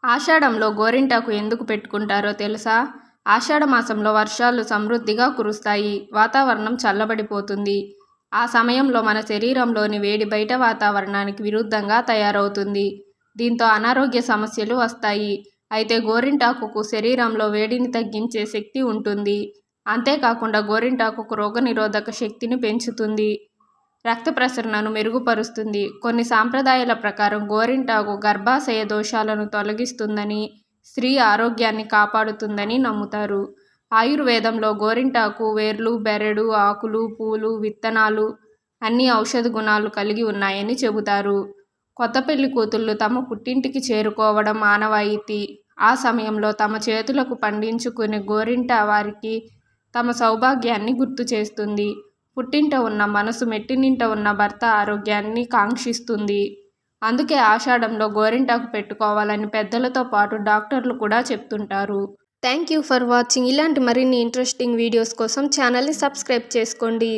ఆషాఢంలో గోరింటాకు ఎందుకు పెట్టుకుంటారో తెలుసా? ఆషాఢ మాసంలో వర్షాలు సమృద్ధిగా కురుస్తాయి. వాతావరణం చల్లబడిపోతుంది. ఆ సమయంలో మన శరీరంలోని వేడి బయట వాతావరణానికి విరుద్ధంగా తయారవుతుంది. దీంతో అనారోగ్య సమస్యలు వస్తాయి. అయితే గోరింటాకుకు శరీరంలో వేడిని తగ్గించే శక్తి ఉంటుంది. అంతేకాకుండా గోరింటాకుకు రోగనిరోధక శక్తిని పెంచుతుంది. రక్త ప్రసరణను మెరుగుపరుస్తుంది. కొన్ని సాంప్రదాయాల ప్రకారం గోరింటాకు గర్భాశయ దోషాలను తొలగిస్తుందని, స్త్రీ ఆరోగ్యాన్ని కాపాడుతుందని నమ్ముతారు. ఆయుర్వేదంలో గోరింటాకు వేర్లు, బెరడు, ఆకులు, పూలు, విత్తనాలు అన్ని ఔషధ గుణాలు కలిగి ఉన్నాయని చెబుతారు. కొత్త పెళ్లి కూతుళ్లు తమ పుట్టింటికి చేరుకోవడం ఆనవాయితీ. ఆ సమయంలో తమ చేతులకు పండించుకునే గోరింట వారికి తమ సౌభాగ్యాన్ని గుర్తు చేస్తుంది. పుట్టింట ఉన్న మనసు మెట్టినింట ఉన్న భర్త ఆరోగ్యాన్ని కాంక్షిస్తుంది. అందుకే ఆషాఢంలో గోరింటాకు పెట్టుకోవాలని పెద్దలతో పాటు డాక్టర్లు కూడా చెప్తుంటారు. Thank you for watching. ఇలాంటి మరిన్ని ఇంట్రెస్టింగ్ వీడియోస్ కోసం ఛానల్ని సబ్స్క్రైబ్ చేసుకోండి.